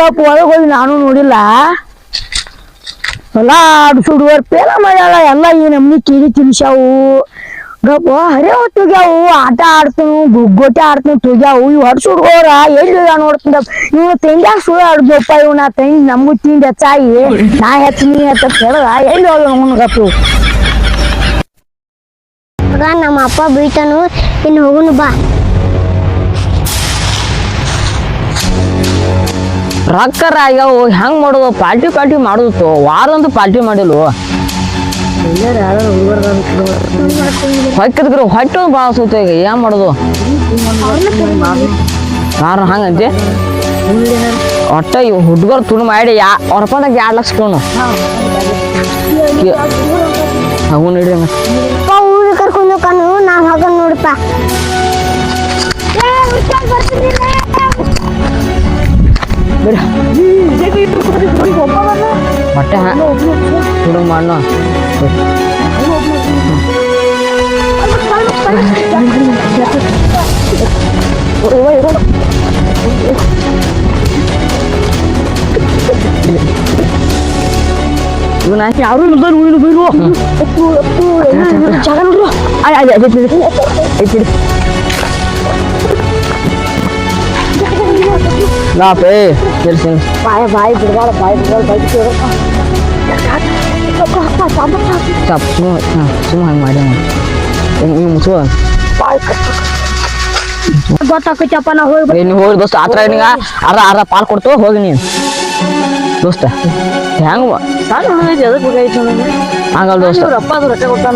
ಗಪ್ ಒಳಗೆ ಹೋಗಿ ನಾನು ನೋಡಿಲ್ಲ ಎಲ್ಲ ಸುಡುವರ್ ಪೇಲ ಮಾಡ್ಯಾಳ ಎಲ್ಲ ಈ ನಮ್ನಿ ಕಿಡಿ ತಿನ್ಸಾವು ಗಪ್ಪ ಹರೇ ಹೊತ್ತೋಗ್ಯಾವು ಆಟ ಆಡ್ತನು ಗುಗ್ಗೋಟೆ ಆಡ್ತನು ತುಗ್ಯಾವು ಇವ್ ಹೊಡ್ಸ್ ಹುಡ್ಗೋರ ಎಲ್ಲಿ ನೋಡ್ತಂದ ಇವ್ ತೆಂಗ್ಯಾಗ ಸುಳ್ಳು ಆಡ್ದಪ್ಪ ಇವ್ ನಾ ತೆಂಗ್ ನಮಗೂ ತಿಂಡಿ ಹೆಚ್ಚಾಗಿ ನಾ ಹೆಚ್ಚು ನೀ ಹೆಚ್ಚ ಹೇಳದ ಎಲ್ಲಿ ಹೋಗ ಅವನು ಗಪ್ಪು ನಮ್ಮ ಅಪ್ಪ ಬೀಳ್ತಾನು ಇನ್ನು ಹೋಗುನು ಬಾ ರೊಕ್ಕರ ಆಗ್ಯಾವ ಹೆಂಗ್ ಮಾಡೋದು ಪಾರ್ಟಿ ಮಾಡುದು ವಾರಂತೂ ಪಾರ್ಟಿ ಮಾಡಿಲ್ವ ಹೊಕ್ಕಿದ್ರು ಹೊಟ್ಟೆ ಭಾಳ ಸೂತ ಈಗ ಏನ್ ಮಾಡೋದು ಯಾರು ಹಂಗಂತೆ ಒಟ್ಟ ಇವ್ ಹುಡ್ಗರು ತುಳು ಮಾಡಿ ಅವ್ರ ರೂಪಾಯಿದಾಗ 2 ಲಕ್ಷ ಕೊಡು ಹೂ ನೀಡ್ರಿ ಹಂಗ ಊರಿಗೆ ಕರ್ಕೊಂಡು ಹೋಗ್ತಾನು ನಾ ಹೋಗೋಣ ನೋಡಪ್ಪ ಹೊಟ್ಟೆ ಹುಡುಗ ಮಾಡ ಯಾರು ಜಾಗ ನೋಡ್ರು ಐತಿ ನಾ ಪೇ ತಿಳಿಸಿ ಬಾಯಿ ಬಿಡಬಾಳ ಬಾಯಿ ಚಪ್ ಸುಮ್ಮ ಹಂಗೆ ಮಾಡಿ ಹಿಂಗೆ ಮುಚ್ಚು ಗೊತ್ತಾಕೈತಪ್ಪ ನಾ ಹೋಗಿ ನೀನು ಹೋಗಿ ದೋಸ್ತ ಆತರ ನಿನಗ ಅರ್ಧ ಪಾಲ್ ಕೊಡ್ತು ಹೋಗಿ ನೀನು ದೋಸ್ತ ಹೆಂಗ ಸಣ್ಣ ಹುಡುಗ ಎದಕ್ಕೆ ಬೇಕಾಯ್ತು ಹಂಗಲ್ಲ ದೋಸ್ತ ರೊಕ್ಕ ಅದು ರೊಕ್ಕ ಕೊಟ್ಟಾನ